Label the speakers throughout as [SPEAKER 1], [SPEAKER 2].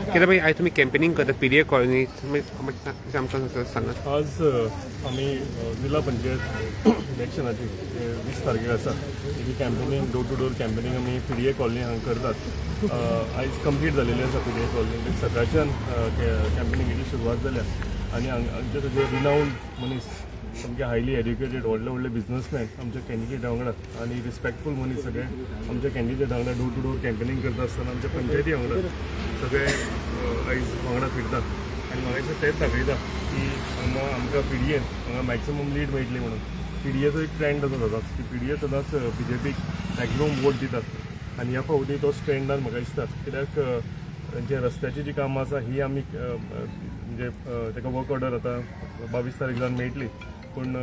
[SPEAKER 1] कित्याक भाई आयज तुमी कॅम्पेनिंग करता पीडीए कॉलनी आमकां सांगात.
[SPEAKER 2] आज आमी जिल्हा पंचायत इलेक्शनाची 20 तारखेक आसा ही campaigning door to door campaigning आमी पीडीए कॉलनी हांगा करतात. आयज कंप्लीट जालेली आसा पीडीए कॉलनी. सकाळच्यान कॅम्पेनिंगेची सुरवात जाल्या आनी आमचे जे रिनाउंड मनीस सामके हायली एड्युकेटेड व्हडले बिझनसमॅन आमच्या कॅन्डिडेट वांगडा आनी रिस्पेक्टफूल मनीस सगळे आमच्या कॅन्डिडेट वांगडा डोर टू डोर कॅम्पेनिंग करता आसतना आमच्या पंचायती वांगडा सगळे आयज वांगडा फिरतात. आनी म्हाका दिसता तेच दाखयता की हांगा आमकां पीडीएन हांगा मॅक्सिमम लीड मेळटली म्हणून. पीडीएचो एक ट्रेंड असो जाता की पीडीए सदांच बीजेपीक मॅक्सिमम वोट दितात आनी ह्या फावटी तो ट्रेंडान म्हाका दिसता. कित्याक जे रस्त्याची जी कामां आसा ही आमी म्हणजे ताका वर्क ऑर्डर आतां 22 तारखेक मेळटली. पूण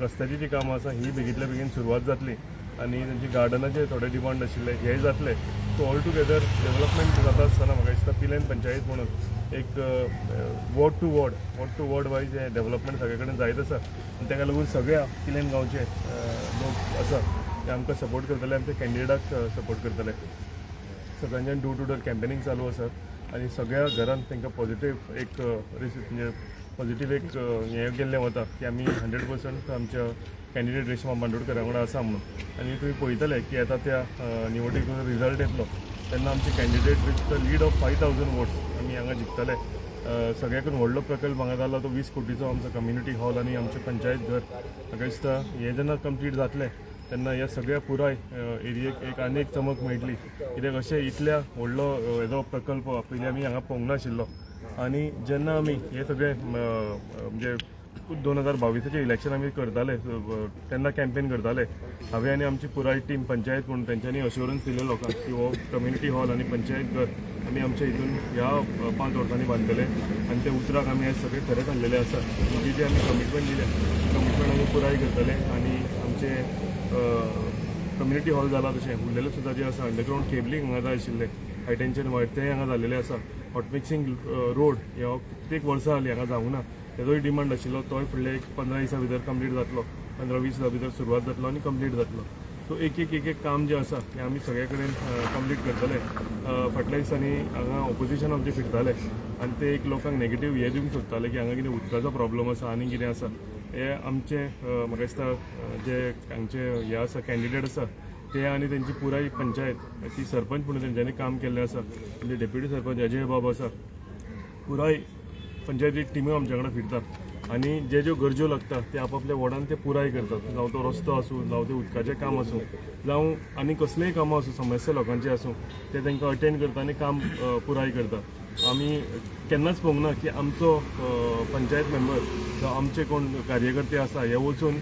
[SPEAKER 2] रस्त्याची जी कामां आसा ही बेगींतल्या बेगीन सुरवात जातली आनी तांची गार्डनाचे थोडे डिमांड आशिल्ले हेय जातले. सो ऑल टुगेदर डेव्हलपमेंट जाता आसतना म्हाका दिसता पिलेन पंचायत म्हणून एक वॉर्ड टू वॉर्ड वायज हे डेव्हलपमेंट सगळे कडेन जायत आसा आनी ताका लागून सगळ्या पिलेन गांवचे लोक आसा ते आमकां सपोर्ट करतले, आमच्या कॅन्डिडेटाक सपोर्ट करतले. सगळ्यांच्यान डोर टू डोर कॅम्पेनिंग चालू आसा आनी सगळ्या घरान तांकां पॉझिटीव एक म्हणजे पॉझिटीव एक हें गेल्लें वता की आमी 100% आमच्या कॅन्डिडेट रेशमा बांदोडकर वांगडा आसा म्हणून. आनी तुमी पळयतले की येता त्या निवडणुकीचो रिजल्ट येतलो तेन्ना आमचे candidate with the lead of 5000 votes आमी हांगा जिखतले. सगळ्याकून व्हडलो प्रकल्प हांगा जालो तो 20 कोटीचो आमचो कम्युनिटी हॉल आनी आमचें पंचायत घर. म्हाका दिसता हें जेन्ना कंप्लीट जातलें तेन्ना ह्या सगळ्या पुराय एरियेक एक आनी एक चमक मेळटली. कित्याक अशें इतल्या व्हडलो हेजो प्रकल्प पयलीं आमी हांगा पळोवंक नाशिल्लो. आनी जेन्ना आमी हे सगळे म्हणजे 2022चे इलेक्शन आमी करताले तेन्ना कॅम्पेन करताले हांवें आनी आमची पुराय टीम पंचायत म्हणून तेंच्यांनी अश्युरन्स दिले लोकांक की हो कम्युनिटी हॉल आनी पंचायत घर आमी आमच्या हितून ह्या 5 वर्सांनी बांदतले आनी ते उतराक आमी आयज सगळे खरें घाल्लेले आसा. जी जी आमी कमिटमेंट दिले कमिटमेंट आमी पुराय करतले आनी आमचे कम्युनिटी हॉल जाला तशें उरलेले सुद्दां जे आसा अंडरग्रावंड केबलींग हांगा जाय आशिल्लें हाय टेन्शन वायर तें हांगा जाल्लेलें आसा. हॉट मिक्सिंग रोड ह्यो कित्येक वर्सां जालीं हांगा जावंक ना तेजोय डिमांड आशिल्लो तोय फुडले एक 15 दिसां भितर कंप्लीट जातलो. 15-20 दिसां भितर सुरवात जातलो आनी कंप्लीट जातलो. सो एक एक काम जें आसा तें आमी सगळे कडेन कंप्लीट करतले. फाटल्या दिसांनी हांगा ऑपोजिशन आमचे फिरताले आनी ते एक लोकांक नेगेटीव हे दिवंक सोदताले की हांगा कितें उदकाचो प्रॉब्लम आसा आनी कितें आसा. हे आमचे म्हाका दिसता जे हांगचे हे आसा कॅन्डिडेट आसा ते आनी तेंची पुराय पंचायत ती सरपंच म्हणून तेंच्यांनी काम केल्लें आसा. म्हणजे डेप्युटी सरपंच अजय बाब आसा पुराय पंचायती टिम्यो आमच्या कडेन फिरतात आनी जे ज्यो गरज्यो लागता ते आपआपल्या वॉर्डान ते पुराय करतात. जावं तो रस्तो आसूं जावं ते उदकाचें काम आसूं जावं आनी कसलेंय कामां आसूं समस्या लोकांची आसूं ते तांकां अटेंड करता आनी काम पुराय करता. आमी केन्नाच पळोवंक ना की आमचो पंचायत मेंबर जावं आमचे कोण कार्यकर्ते आसा हे वचून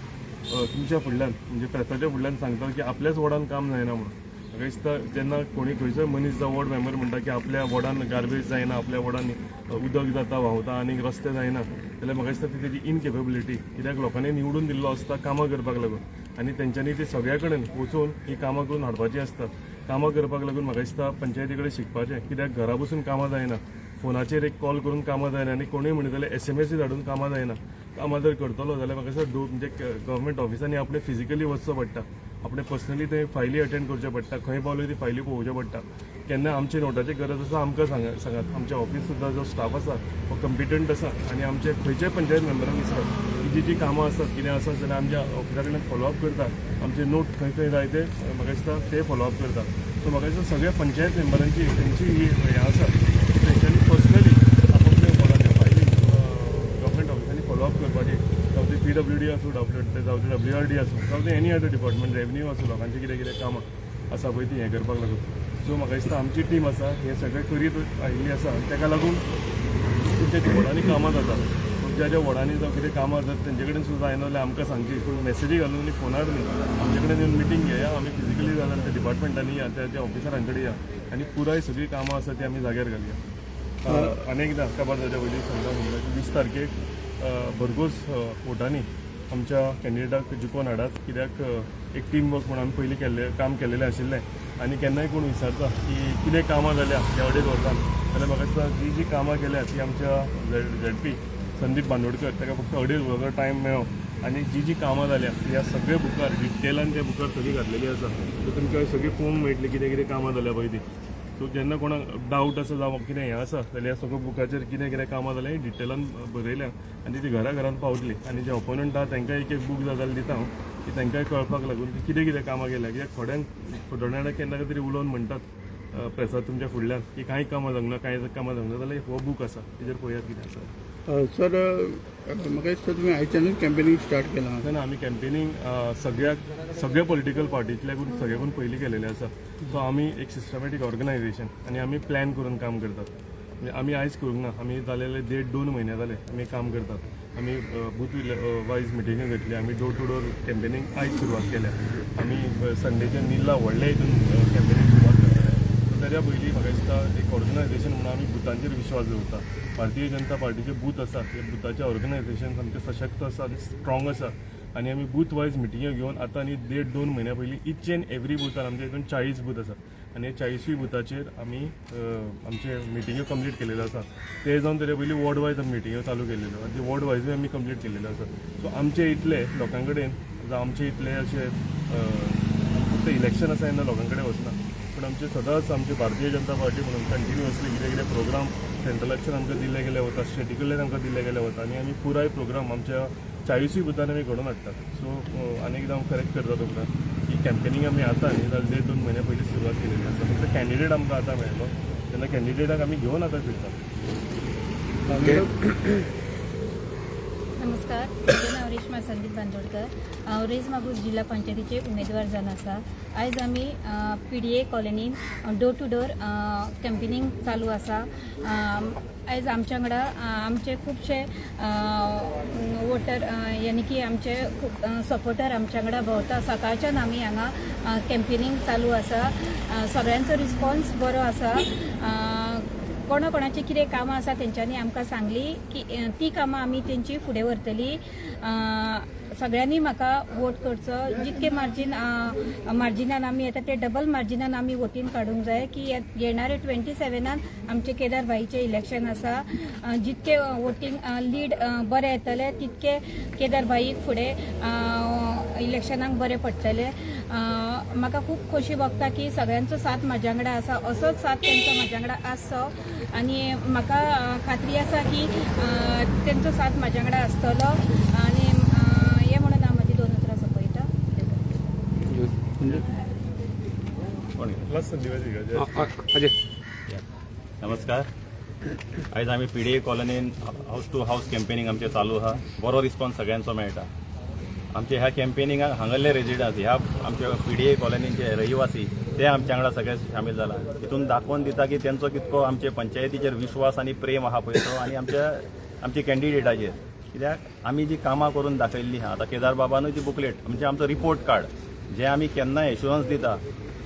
[SPEAKER 2] तुमच्या फुडल्यान म्हणजे प्रेसाच्या फुडल्यान सांगता की आपल्याच वॉर्डान काम जायना म्हणून. म्हाका दिसता जेन्ना कोणी खंयचोय मनीस जावं वॉर्ड मेंबर म्हणटा की आपल्या वॉर्डान गार्बेज जायना आपल्या वॉर्डान उदक जाता व्हांवता आनी रस्ते जायना जाल्यार म्हाका दिसता ती तेजी इनकेपेबिलिटी. कित्याक लोकांनी निवडून दिल्लो आसता कामां करपाक लागून आनी तेंच्यांनी ती सगळ्या कडेन वचून ही कामां करून हाडपाची आसता. कामां करपाक लागून म्हाका दिसता पंचायती कडेन शिकपाचें. कित्याक घरा बसून कामां जायना, फोनाचेर एक कॉल करून कामां जायना आनी कोणूय म्हणटले SMS धाडून कामां जायना. कामां जर करतलो जाल्यार म्हाका दिसता म्हणजे गव्हर्मेंट ऑफिसांनी आपणे फिजिकली वचचो पडटा, आपणे पर्सनली ते फायली अटेंड करच्यो पडटा, खंय पावल्यो ती फायली पळोवच्यो पडटा. केन्ना आमचे नोटाची गरज आसा आमकां सांगात. आमचे ऑफिस सुद्दां जो स्टाफ आसा तो कम्पिटंट आसा आनी आमचे खंयच्याय पंचायत मेंबरांक विचारत की जी कामां आसात कितें आसा जाल्यार आमच्या ऑफिसा कडल्यान फॉलोअप करता. आमचे नोट खंय खंय जाय ते म्हाका दिसता ते फॉलोअप करता. सो म्हाका दिसता सगळ्या पंचायत मेंबरांची तेंची ही हें आसा तेंच्यांनी पर्सनली आपल्या वॉर्डाच्या फायली गव्हर्मेंट ऑफिसांनी फॉलोअप करपाची. जावं ते PWD आसूं जावं ते WRD आसूं जावं ते एनी अदर डिपार्टमेंट रेवन्यू आसूं लोकांची कितें कितें कामां आसा पळय ती हें करपाक लागून. सो म्हाका दिसता आमची टीम आसा हे सगळें करीत आयिल्ली आसा आनी ताका लागून तुमच्या वॉर्डांनी कामां जाता. तुमच्या ज्या वॉर्डांनी जावं कितें कामां जाता तेंचे कडेन सुद्दां जायना जाल्यार आमकां सांगची. पूण मेसेजी घालून आनी फोनार न्ही आमचे कडेन येवन मिटींग घेया आमी फिजिकली जाल्यार त्या डिपार्टमेंटांनी या त्या ऑफिसरां कडेन या आनी पुराय सगळीं कामां आसा ती आमी जाग्यार घालया. आनी एकदां काबार जाच्या पयलीं सांगता म्हणटा की 20 तारखेक भरघोस वोटांनी आमच्या कॅन्डिडेटाक जिखोवन हाडात. कित्याक एक टीम वर्क म्हणून आमी पयलीं काम केल्लें आशिल्लें आनी केन्नाय कोण विचारता की कितें कामां जाल्या ह्या 2.5 वर्सान जाल्यार म्हाका दिसता जी कामां केल्या ती आमच्या ZP संदीप बांदोडकर ताका फक्त 2.5 वरां टायम मेळ्ळो आनी जी कामां जाल्या ह्या सगळ्या बुकार डिटेलान त्या बुकार सगळी घातलेली आसा सो तुमकां सगळी पळोवंक मेळटली कितें कितें कामां जाल्या पळय ती. सो जेन्ना कोणाक डावट आसा जावं कितें हें आसा जाल्यार सगळ्या बुकाचेर कितें कितें कामां जाल्यां हें डिटेलान बरयल्या आनी ती घरा घरान पावतली आनी जे ओपोनंट आहा तांकां एक बूक जाल्यार दिता हांव की तांकांय कळपाक लागून की कितें कितें कामां केल्या कित्याक थोड्या केन्ना तरी उलोवन म्हणटात प्रेसात तुमच्या फुडल्यान की कांय कामां जावंक कांय कामां जावंक ना जाल्यार हो बूक आसा तेजेर पळयात कितें आसा.
[SPEAKER 3] सर म्हाका दिसता तुमी आयच्यानूच कॅम्पेनींग स्टार्ट केलां.
[SPEAKER 2] तेन्ना आमी कॅम्पेनींग सगळ्या पॉलिटिकल पार्टींतल्याकून सगळ्याकून पयलीं केलेलें आसा. सो आमी एक सिस्टमॅटीक ऑर्गनायझेशन आनी आमी प्लॅन करून काम करतात. म्हणजे आमी आयज करूंक ना, आमी जालेले 1.5-2 म्हयने जाले आमी काम करतात. आमी बूथ वायज मिटिंग्यो घेतली, आमी डोर टू डोर कॅम्पेनींग आयज सुरवात केल्या. आमी संडेच्या निरला व्हडल्या हितून कॅम्पेनींग सुरवात करतले. ताच्या पयलीं म्हाका दिसता एक ऑर्गनायझेशन म्हणून आमी बुथांचेर विश्वास दवरता. भारतीय जनता पार्टीचे बूथ आसा ते बुथाचें ऑर्गनायझेशन सामकें सशक्त आसा आनी स्ट्रॉंग आसा आनी आमी बूथ वायज मिटिंग्यो घेवन आतां आनी 1.5-2 म्हयन्या पयलीं इच एंड एवरी बुथार आमच्या हितून 40 बूथ आसा आनी 40 बुथाचेर आमी आमचे मिटिंग्यो कंप्लीट केलेल्यो आसा. ते जावन ताच्या पयलीं वॉर्ड वायज आमी मिटिंग्यो चालू केलेल्यो आनी ते वॉर्ड वायजूय आमी कंप्लीट केलेल्यो आसा. सो आमचे इतले लोकां कडेन जावं आमचे इतले अशे फक्त इलेक्शन आसा तेन्ना लोकां कडेन वचना, पूण आमचे सदांच आमची भारतीय जनता पार्टी म्हणून कंटिन्युअसली कितें कितें प्रोग्राम सेंट्रलाच्यान आमकां दिल्ले गेले वता, स्टेटी कडल्यान आमकां दिल्ले गेले वता आनी आमी पुराय प्रोग्राम आमच्या 40 बुथांनी आमी घडोवन हाडटात. सो आनी एकदां हांव करेक्ट करता तुमकां की कॅम्पेनींग आमी आतां न्ही जाल्यार 1.5-2 म्हयन्या पयलीं सुरवात केलेली आसा. फक्त कॅन्डिडेट आमकां आतां मेळ्ळो तेन्ना कॅन्डिडेटाक आमी घेवन आतां फिरतात.
[SPEAKER 4] नमस्कार, म्हजें नांव रेश्मा संदीप बांदोडकर. हांव रेज मागूस जिल्हा पंचायतीचे उमेदवार जावन आसा. आयज आमी PDA कॉलनीन door to door campaigning चालू आसा. आयज आमच्या वांगडा आमचे खुबशे वोटर यानी की आमचे खूब सपोर्टर आमच्या वांगडा भोंवता. सकाळच्यान आमी हांगा कॅम्पेनींग चालू आसा. सगळ्यांचो रिस्पॉन्स बरो आसा. कोणाची कितें कामां आसा तेंच्यांनी आमकां सांगली की ती कामां आमी तेंची फुडें व्हरतली. सगळ्यांनी म्हाका वोट करचो. जितके मार्जिनान आमी येता ते डबल मार्जिनान आमी वोटीन काडूंक जाय की येणारे 27 आमचे केदार भाईचे इलेक्शन आसा. जितके वोटींग लीड बरें येतले तितके केदार भाईक फुडें इलेक्शनाक बरें पडटले. म्हाका खूब खोशी भोगता की सगळ्यांचो साथ म्हाज्या वांगडा आसा. असोच साथ तेंचो म्हाज्या वांगडा आसचो आनी म्हाका खात्री आसा की तेंचो साथ म्हाज्या वांगडा आसतलो आनी हे म्हणून हांव म्हाजी 2 उतरां सोंपयता.
[SPEAKER 1] अजय
[SPEAKER 5] नमस्कार. आयज आमी PDA कॉलनीन house to house campaigning आमचें चालू आहा. बरो रिस्पॉन्स सगळ्यांचो मेळटा. आमचे ह्या कॅम्पेनींगाक हांगले रेजिडंट ह्या आमच्या PDA कॉलनीचे रहिवासी ते आमच्या वांगडा सगळे शामील जाला. हितून दाखोवन दिता की तेंचो कितको आमचे पंचायतीचेर विश्वास आनी प्रेम आहा पळय तो आनी आमच्या कॅन्डिडेटाचेर. कित्याक आमी जी कामां करून दाखयल्ली आहा. आतां केदार बाबानूय ती बुकलेट म्हणजे आमचो रिपोर्ट कार्ड जे आमी केन्नाय एश्युरन्स दिता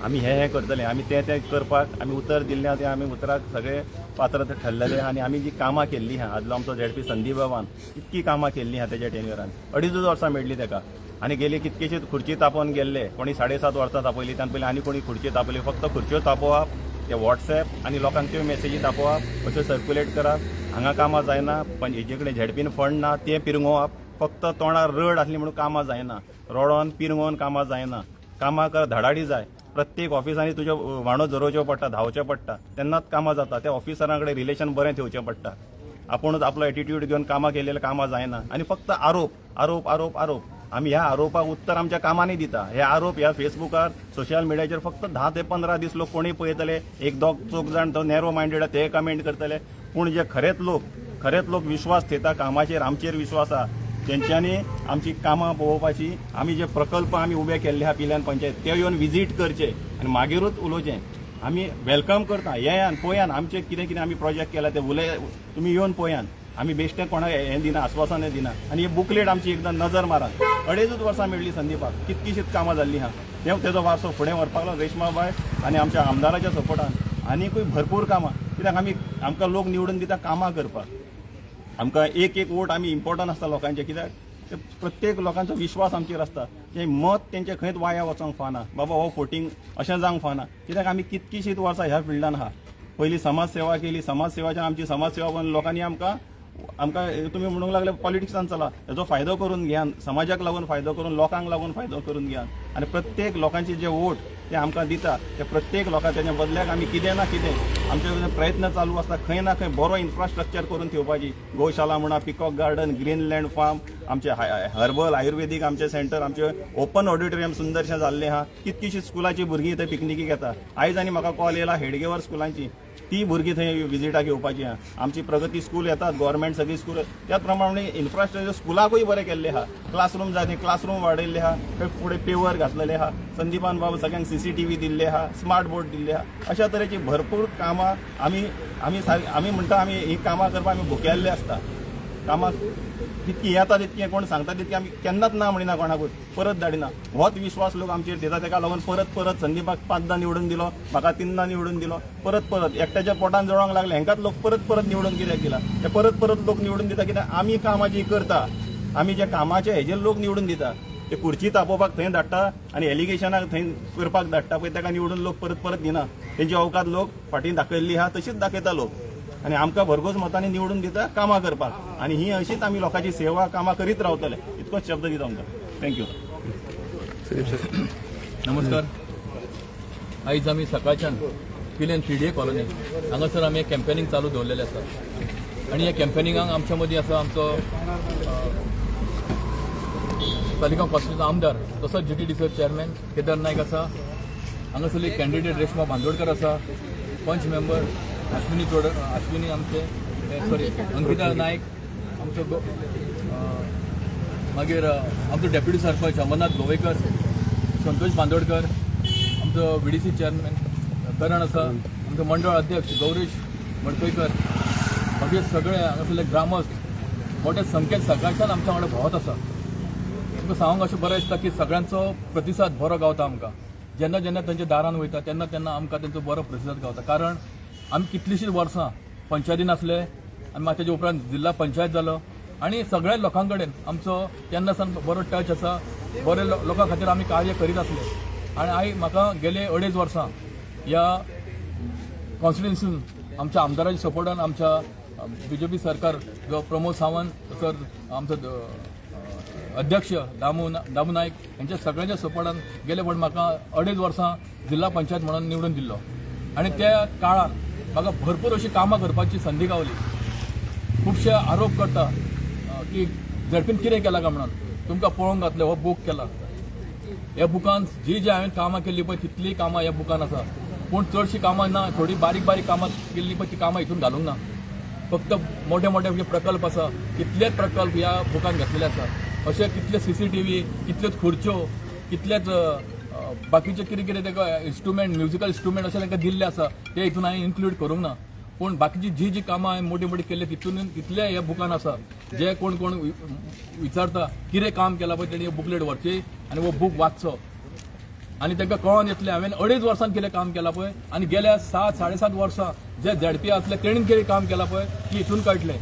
[SPEAKER 5] आमी हे करतले आमी ते करपाक आमी उतर दिल्लें आहा. ते आमी उतराक सगळे पात्र ठरलेले आहा. आनी आमी जी कामां केल्ली आहा आदलो आमचो ZP संदीप बाबान इतकी कामां केल्ली आहा तेच्या टेन्युरान 2.5 वर्सां मेळ्ळी ताका. आनी गेली कितकेशीच खुर्ची तापोवन गेल्ले. कोणी 7.5 वर्सां तापयली तान पयलीं आनी कोणी खुर्ची तापयली. फक्त खुर्च्यो तापोवप ते WhatsApp आनी लोकांक त्यो मेसेजी तापोवप अश्यो सर्क्युलेट करप. हांगा कामां जायना पण हेजे कडेन ZPन फंड ना तें पिरंगोवप. फक्त तोंडार रड आसली म्हणून कामां जायना. रडोन पिरंगोवन कामां जायना. कामां कर धडाडी जाय. प्रत्येक ऑफिसांनी तुज्यो वांडो धरवच्यो पडटा, धांवचें पडटा तेन्नाच कामां जाता. त्या ऑफिसरां कडेन रिलेशन बरें ठेवचें पडटा. आपुणूच आपलो एटिट्यूड घेवन कामां केलेले कामां जायना. आनी फक्त आरोप आरोप आरोप आरोप. आमी ह्या आरोपाक उत्तर आमच्या कामांनी दिता. हे आरोप ह्या फेसबुकार सोशल मिडियाचेर फक्त 10 ते 15 दीस लोक कोणी पळयतले. एक दोग चोग जाण तो नॅरो मायंडेड ते कमेंट करतले. पूण जे खरेच लोक विश्वास ठेवता कामाचेर आमचेर विश्वास आहा तेंच्यांनी आमची कामां पळोवपाची. आमी जे प्रकल्प आमी उबे केल्ले आहा पिल्यान पंचायत ते येवन विजीट करचे आनी मागीरूच उलोवचें. आमी वेलकम करता. येयान पळयान आमचे कितें कितें आमी प्रोजेक्ट केला ते तुमी येवन पळयान. आमी बेश्टें कोणाक हें दिना आस्वासन दिना. आनी ही बुकलेट आमची एकदां नजर मारात. 2.5 वर्सां मेळ्ळी संदीपाक. कितकीशीच कामां जाल्लीं आहा. तेजो वारसो फुडें व्हरपाक लागलो रेश्माबाय आनी आमच्या आमदाराच्या सपोर्टान आनीकूय भरपूर कामां. कित्याक आमकां लोक निवडून दिता कामां करपाक. आमकां एक वोट आमी इम्पॉर्टंट आसता लोकांचे. कित्याक प्रत्येक लोकांचो विश्वास आमचेर आसता. तें मत तेंचे खंयच वाया वचोंक फावना. बाबा हो फोटींग अशें जावंक फावना. कित्याक आमी कितकीशींच वर्सां ह्या फिल्डान आहा. पयलीं समाज सेवा केली. समाज सेवाच्यान आमची समाज सेवा करून लोकांनी आमकां आमकां तुमी म्हणूंक लागले पॉलिटिक्सान चला, हेजो फायदो करून घेयात, समाजाक लागून फायदो करून, लोकांक लागून फायदो करून घेयात आनी प्रत्येक लोकांचे जे वोट ते आमकां दिता ते प्रत्येक लोकांक तेच्या बदल्याक आमी कितें ना कितें आमचे प्रयत्न चालू आसता, खंय ना खंय बरो इन्फ्रास्ट्रक्चर करून ठेवपाची. गोशाला म्हणा, पिकॉक गार्डन, ग्रीनलँड फार्म, आमचे हर्बल आयुर्वेदीक आमचे सेंटर, आमचे ओपन ऑडिटोरियम सुंदरशें जाल्लें आहा. कितकीशीं स्कुलाची भुरगीं थंय पिकनिकेक येता. आयज आनी म्हाका कॉल येयला हेडगेवर स्कुलांची, ती भुरगीं थंय विजिटाक येवपाची आहा. आमची प्रगती स्कूल येतात, गव्हर्मेंट सगळी स्कूल, त्याच प्रमाणे इन्फ्रास्ट्रक्चर स्कुलाकूय बरें केल्ले आहा. क्लासरूम जाय क्लासरूम वाडयल्ले आहा, थंय फुडें पेवर घातलेले आहा. संदीपान बाबा सगळ्यांक CCTV दिल्ले आहा, स्मार्ट बोर्ड दिल्ले आहा. अशा तरेची भरपूर कामां आमी म्हणटा आमी ही कामां करपाक आमी भुकेल्ले आसता. कामां जितकी येता तितकें कोण सांगता तितकें आमी केन्नाच ना म्हणिना, कोणाकूच परत धाडिना. होच विश्वास लोक आमचेर दिता, तेका लागून परत संदीपाक 5दां निवडून दिलो, म्हाका 3दां निवडून दिलो. परत एकट्याच्या पोटान जळोंक लागले, हेंकाच लोक परत निवडून कित्याक दिला. ते परत लोक निवडून दिता कित्याक आमी कामां जी करता, आमी जे कामाचे हेजेर लोक निवडून दिता. ते खुर्ची तापोवपाक थंय धाडटा आनी एलिगेशनाक थंय करपाक धाडटा पळय, ताका निवडून लोक परत दिना. तेंची अवकात लोक फाटीं दाखयल्ली आहा तशीच दाखयता लोक. आनी आमकां भरघोस मतांनी निवडून दिता कामां करपाक. आनी ही अशीच आमी लोकांची सेवा कामां करीत रावतले. इतकोच शब्द दिता आमकां. थँक्यू.
[SPEAKER 6] नमस्कार. आयज आमी सकाळच्यान पिलेन PDA कॉलनी हांगासर आमी कॅम्पेनींग चालू दवरलेलें आसा. आनी ह्या कॅम्पेनिंगाक आमच्या मदीं आसा आमचो तालिगांव कॉन्स्टिट्युन्सी आमदार, तसोच GTDC चेअरमॅन केदार नायक आसा. हांगासरली कॅन्डिडेट रेश्मा बांदोडकर आसा. पंच मेंबर अश्विनी अंकिता नायक, आमचो मागीर आमचो डेप्युटी सरपंच अमरनाथ गोवेकर, संतोष बांदोडकर, आमचो VDC चेअरमॅन करण आसा, आमचो मंडळ अध्यक्ष गौरीश मडकयकर, मागीर सगळे हांगासरले ग्रामस्थ मोठ्या संख्येन सकाळच्यान आमच्या वांगडा भोंवत आसा. तुमकां सांगूंक अशें बरें दिसता की सगळ्यांचो प्रतिसाद बरो गावता आमकां. जेन्ना तांच्या दारान वयता तेन्ना आमकां तेंचो बरो प्रतिसाद गावता. कारण आमी कितलींशींच वर्सां पंचायतीन आसले आनी मागीर तेजे उपरांत जिल्हा पंचायत जालो आनी सगळ्या लोकां कडेन आमचो तेन्ना सावन बरो टच आसा. बरे लोकां खातीर आमी कार्य करीत आसले. आनी आयज म्हाका गेले 2.5 वर्सां ह्या कॉन्स्टिट्युन्सीन आमच्या आमदाराच्या सपोर्टान आमच्या BJP सरकार जो प्रमोद सावंत सर, आमचो अध्यक्ष दामू नायक यांच्या सगळ्यांच्या सपोर्टान गेले पण म्हाका 2.5 वर्सां जिल्हा पंचायत म्हणून निवडून दिल्लो. आनी त्या काळान म्हाका भरपूर अशी कामां करपाची संदी गावली. खुबशे आरोप करता की झडपीन कितें केलां काय म्हणून. तुमकां पळोवंक घातलें हो बूक केला. ह्या बुकान जी हांवें कामां केल्ली पळय तितली कामां ह्या बुकान आसा. पूण चडशीं कामां ना, थोडी बारीक कामां केल्ली पळय ती कामां हितून घालूंक ना. फक्त मोठे जे प्रकल्प आसा कितलेच प्रकल्प ह्या बुकान घातलेले आसा. अशे कितले CCTV, कितल्योच खुर्च्यो, कितलेच बाकीचे कितें ताका इन्स्ट्रुमेंट, म्युजिकल इन्स्ट्रुमेंट अशें तांकां दिल्ले आसा ते हितून हांवें इन्क्लूड करूंक ना. पूण बाकीची जी कामां हांवें मोठी केल्ली तितून तितले ह्या बुकान आसा. जे कोण विचारता कितें काम केलां पळय तेणी बुकलेट व्हरची आनी हो बूक वाचचो आनी तांकां कळोन येतलें हांवें 2.5 वर्सांन कितें काम केलां पळय आनी गेल्या 7-7.5 वर्सां जे ZP आसले तेणीन कितें काम केलां पळय ती हितून कळटलें.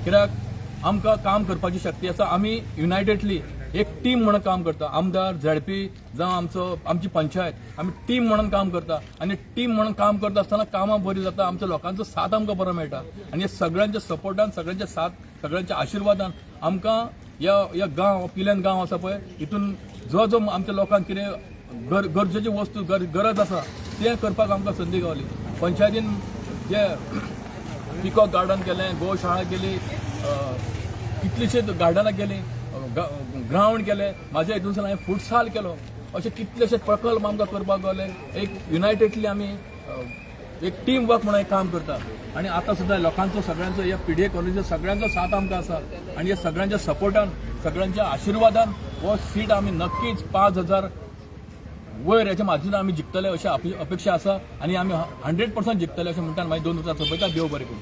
[SPEAKER 6] कित्याक आमकां काम करपाची शक्ती आसा. आमी युनायटेडली एक टीम म्हणून काम करता. आमदार, ZP जावं आमची पंचायत, आमी टीम म्हणून काम करता. आनी टीम म्हणून काम करता आसतना कामां बरी जाता. आमच्या लोकांचो साथ आमकां बरो मेळटा. आनी हे सगळ्यांच्या सपोर्टान, सगळ्यांच्या साथ, सगळ्यांच्या आशिर्वादान आमकां ह्या गांव पिलेन गांव आसा पळय हितून जो आमच्या लोकांक कितें गरजेची वस्तू गरज आसा तें करपाक आमकां संदी गावली. पंचायतीन जे पिकॉक गार्डन केलें, गोशाळा केली, कितलीशीच गार्डनां केली, ग्राउंड केले, म्हाज्या हितून हांवें फुटसाल केलो. अशे कितलेशे प्रकल्प आमकां करपाक गावले. एक युनायटेडली आमी एक टीम वर्क म्हणून काम करता. आनी आतां सुद्दां लोकांचो सगळ्यांचो ह्या PDA कॉलेजीचो सगळ्यांचो साथ आमकां आसा. आनी ह्या सगळ्यांच्या सपोर्टान, सगळ्यांच्या आशिर्वादान हो सीट आमी नक्कीच 5,000 वयर हेच्या मार्जिनान आमी जिखतले अशी अपेक्षा आसा. आनी आमी 100% जिखतले अशें म्हणटा. मागीर 2 उतर सोंपयता. देव बरें करूं.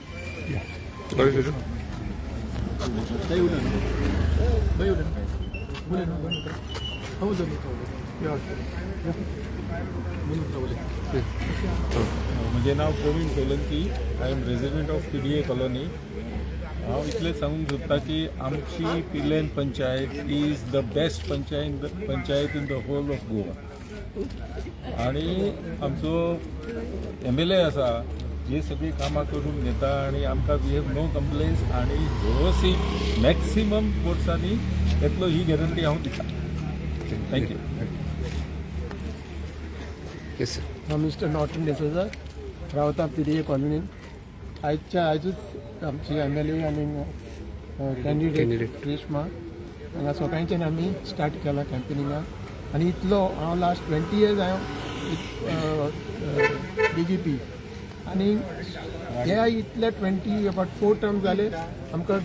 [SPEAKER 7] म्हजें नांव Praveen Solanki. I am resident of PDA colony. हांव इतलें सांगूंक सोदतां की आमची Pilerne panchayat is the best panchayat in the whole of Goa. आनी आमचो MLA आसा जे सगळी कामां करून घेता आणि आमकां वी हॅव नो कंप्लेन्स आणि व्यवस्थीत मॅक्सिमम कोर्सांनी येतलो ही गॅरंटी हांव दिता. थँक्यू.
[SPEAKER 1] Yes sir.
[SPEAKER 8] हांव मिस्टर नॉर्टन डिसोजा रावता PDA कॉलनीन. आयजूच आमची MLA आनी कॅन्डिडेट रेश्मा हांगा सकाळच्यान आमी स्टार्ट केला कॅम्पेनिंगाक आनी इतलो हांव लास्ट 20 years हांव BJP आनी ह्या इतले 4 टर्म जाले आमकां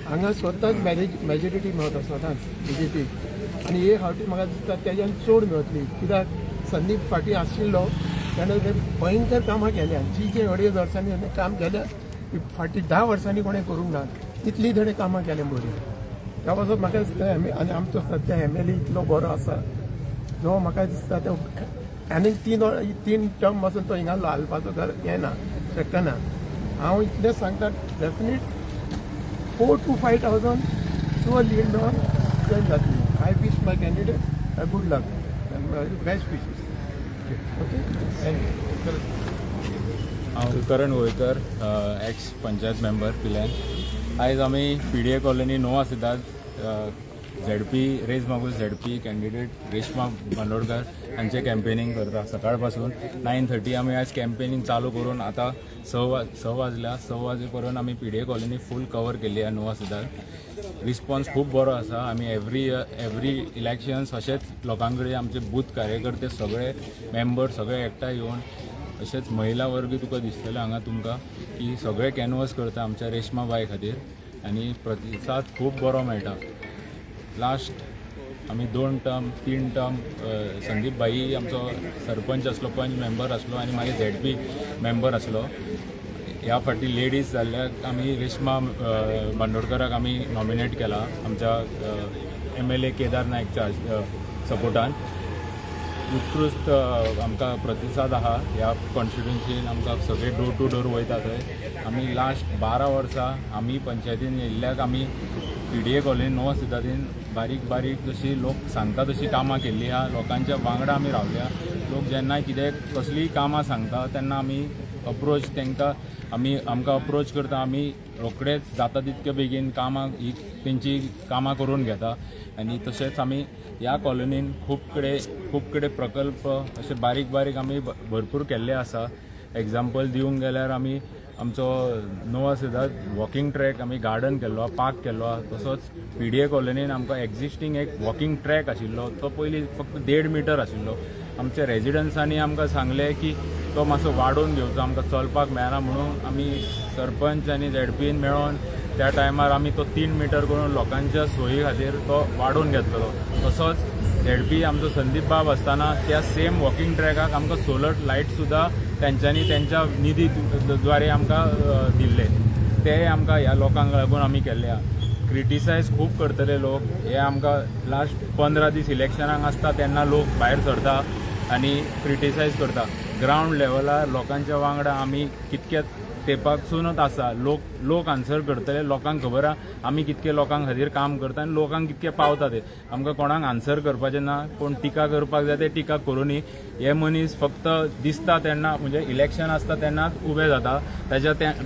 [SPEAKER 8] हांगा स्वताच मेजॉरिटी मेळटा स्वताच BJP आनी हे फावटी म्हाका दिसता तेज्यान चड मेळटली कित्याक संदीप फाटीं आशिल्लो ताणें भयंकर कामां केल्या जी 2.5 वर्सांनी ताणें काम केल्या फाटीं 10 वर्सांनी कोणें करूंक ना तितली ताणें कामां केल्या बरी. त्या पासून म्हाका दिसता आनी आमचो सद्या MLA इतलो बरो आसा जो म्हाका दिसता तो आनी 3 टर्म पासून तो हिंगा हालपाचो हें ना शकना. हांव इतलें सांगता डेफिनेट 4 to 5,000 शुअर लीड मेळोन जॉयन जातली. I wish my candidate good luck best wishes. Okay thank you.
[SPEAKER 9] हांव करण गोयकर एक्स पंचायत मेंबर पिल्यान. आयज आमी PDA कॉलनी नोवा सिद्धार्थ ZP रेज मागूस ZP कॅन्डिडेट रेश्मा बांदोडकर हांचे कॅम्पेनिंग करता. सकाळ पासून 9:30 आमी आयज कॅम्पेनिंग चालू करून आतां 6 वाजल्या. 6 वाजे पर्यंत आमी PDA कॉलनी फूल कवर केली आहे नोवा सिद्धार्थ. रिस्पॉन्स खूब बरो आसा. आमी एवरी इलेक्शन्स अशेंच लोकां कडेन आमचे बूथ कार्यकर्ते सगळे मेंबर सगळे एकठांय येवन तशेंच महिला वर्ग तुका दिसतले हांगा तुमकां की सगळे कॅनवस करता आमच्या रेश्मा बाय खातीर आनी प्रतिसाद खूब बरो मेळटा. लास्ट आमी 2 टर्म 3 टर्म संदीप बाई आमचो सरपंच आसलो, पंच मेंबर आसलो आनी मागीर ZP मेंबर आसलो. ह्या फाटी लेडीज जाल्ल्याक आमी रेश्मा बांदोडकराक आमी नॉमिनेट केला आमच्या MLA केदार नायकच्या सपोर्टान. उत्कृश्ट आमकां प्रतिसाद आहा ह्या कॉन्स्टिट्युन्सीन. आमकां सगळे डोर टू डोर वयता थंय. आमी लास्ट 12 वर्सां आमी पंचायतीन येयल्ल्याक आमी PDA कॉलनी नोवा सिद्धार्थीन बारीक जशी लोक सांगता तशी कामां केल्ली आहा. लोकांच्या वांगडा आमी रावल्या. लोक जेन्नाय कितें कसलीय कामां सांगता तेन्ना आमी अप्रोच तांकां आमकां अप्रोच करता. आमी रोखडेच जाता तितके बेगीन कामां तेंची कामां करून घेता. आनी तशेंच आमी ह्या कॉलनीन खूब कडेन प्रकल्प अशे बारीक आमी भरपूर केल्ले आसा. एग्जाम्पल दिवंक गेल्यार आमी आमचो नोवा सिद्धार्थ वॉकिंग ट्रॅक आमी गार्डन केल्लो, पार्क केल्लो. तसोच PDA कॉलनीन आमकां एक्झिस्टींग एक वॉकिंग ट्रॅक आशिल्लो तो पयलीं फक्त 1.5 मीटर आशिल्लो. आमच्या रेजिडंट्सांनी आमकां सांगलें की तो मातसो वाडोवन घेवचो आमकां चलपाक मेळना म्हणून आमी सरपंच आनी ZPन मेळोन त्या टायमार आमी तो 3 मीटर करून लोकांच्या सोयी खातीर तो वाडोवन घेतलो. तसोच ZP आमचो संदीप बाब आसतना त्या सेम वॉकिंग ट्रॅकाक आमकां सोलर लायट सुद्दां तेंच्यांनी तेंच्या निधी द्वारे आमकां दिल्ले. ते आमकां ह्या लोकांक लागून आमी केल्ले. क्रिटिसायज खूब करतले लोक. हे आमकां लास्ट 15 दीस इलेक्शनाक आसता तेन्ना लोक भायर सरता आनी क्रिटिसायज करता. ग्रावंड लेवलार लोकांच्या वांगडा आमी कितके तेपाकसूनच आसा. लोक आन्सर करतले. लोकांक खबर आहा आमी कितके लोकां खातीर काम करता आनी लोकांक कितके पावता ते. आमकां कोणाक आन्सर करपाचें ना. कोण टिका करपाक जाय ते टिका करुनी. हे मनीस फक्त दिसता तेन्ना म्हणजे इलेक्शन आसता तेन्नाच उबे जाता.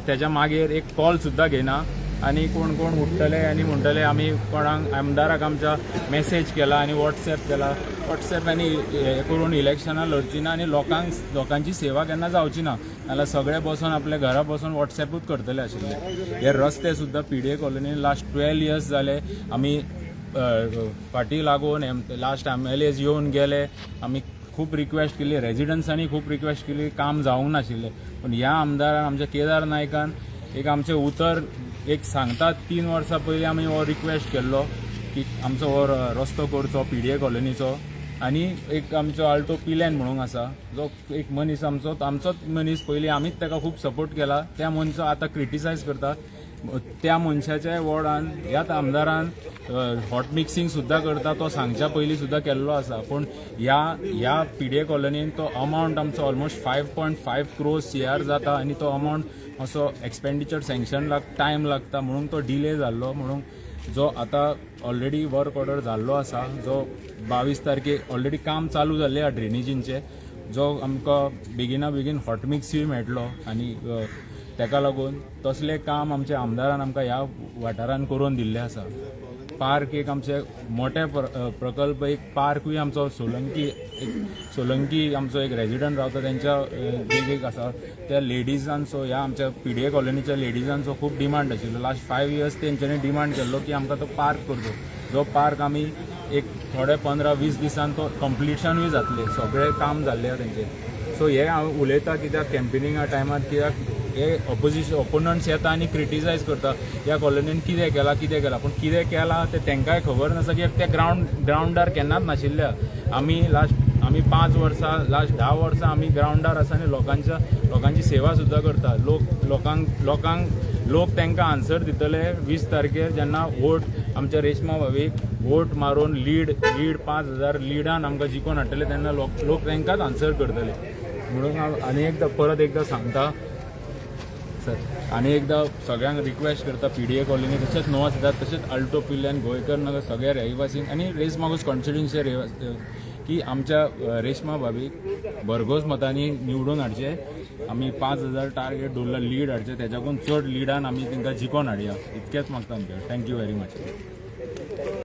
[SPEAKER 9] तेच्या मागीर एक कॉल सुद्दां घेयना आनी कोण उठतले आनी म्हणटले आमी कोणाक आमदाराक आमच्या मेसेज केला आनी WhatsApp केला. WhatsApp आनी हे करून इलेक्शनां लढची ना आनी लोकांची सेवा केन्ना जावची ना. नाल्यार सगळे बसून आपल्या घरा बसून WhatsAppूच करतले आशिल्ले. हे रस्ते सुद्दां PDA कॉलनीन लास्ट 12 years जाले आमी फाटीं लागून लास्ट MLAs येवन गेले. आमी खूब रिक्वेस्ट केली. रेजिडंट्सांनी खूब रिक्वेस्ट केली. काम जावंक नाशिल्लें. पूण ह्या आमदारान आमच्या केदार नायकान एक आमचें उतर एक सांगतात 3 वर्सां पयलीं आमी हो रिक्वेस्ट केल्लो की आमचो हो रस्तो करचो PDA कॉलनीचो. आनी एक आमचो आल्टो पिल्यान म्हणून आसा जो एक मनीस आमचोच मनीस पयलीं आमीच ताका खूब सपोर्ट केला. त्या मनशा आतां क्रिटिसायज करता. त्या मनशाच्या वॉर्डान ह्याच आमदारान हॉट मिक्सिंग सुद्दां करता. तो सांगच्या पयलीं सुद्दां केल्लो आसा. पूण ह्या PDA कॉलनीन तो अमावंट आमचो ऑलमोस्ट 5.5 crores CR जाता आनी तो अमावंट असो एक्सपेंडिचर सँक्शन टायम लागता म्हणून तो डिले जाल्लो. म्हणून जो आतां ऑलरेडी वर्क ऑर्डर जाल्लो आसा जो 22 तारखेक ऑलरेडी काम चालू जाल्लें आहा ड्रेनेजींचें. जो आमकां बेगिना बेगीन हॉट मिक्सूय मेळटलो आनी ताका लागून तसलें काम आमच्या आमदारान आमकां ह्या वाठारान करून दिल्लें आसा. पार्क एक आमचे मोठे प्रकल्प, एक पार्कूय आमचो सोलंकी आमचो एक रेजिडंट रावता त्यांच्या एक आसा त्या लेडीजांचो, ह्या आमच्या PDA कॉलनीच्या लेडीजांचो खूब डिमांड आशिल्लो. लास्ट 5 years तेंच्यांनी डिमांड केल्लो की आमकां तो पार्क करचो. जो पार्क आमी एक थोडे 15-20 दिसान तो कंप्लिशनूय जातले, सगळें काम जाल्लें आसा तेंचें. सो हे हांव उलयतां कित्याक कॅम्पेनिंगा टायमार, कित्याक हे ओपोनंट्स येता आनी क्रिटिसायज करता ह्या कॉलनीन कितें केलां पूण कितें केलां तें तांकांय खबर नासा, कित्याक त्या ग्रावंडार केन्नाच नाशिल्ल्या. आमी 5 वर्सां, लास्ट 10 वर्सां आमी ग्रावंडार आसा आनी लोकांची सेवा सुद्दां करता. लोक तांकां आन्सर दितले 20 तारखेर जेन्ना वोट आमच्या रेश्मा भाभीक वोट मारून लीड 5,000 लिडान आमकां जिखून हाडटले तेन्ना लोक तांकांच आन्सर करतले. म्हणून हांव परत एकदां सांगता सर, आनी एकदां सगळ्यांक रिक्वेस्ट करता, PDA कॉलनी तशेंच नोवा सिद्धार्थ तशेंच आल्टो पिल्ल्यान गोंयकर नगर सगळ्या रहिवासींक आनी रेस मागूस कॉन्स्टिट्युन्सी की आमच्या रेश्मा भाभीक भरघोस मतांनी निवडून हाडचे. आमी 5,000 टार्गेट दवरला, लीड हाडचे, तेच्याकून चड लिडान आमी तांकां जिखोन हाडया, इतकेंच मागता आमचे. Thank you very much.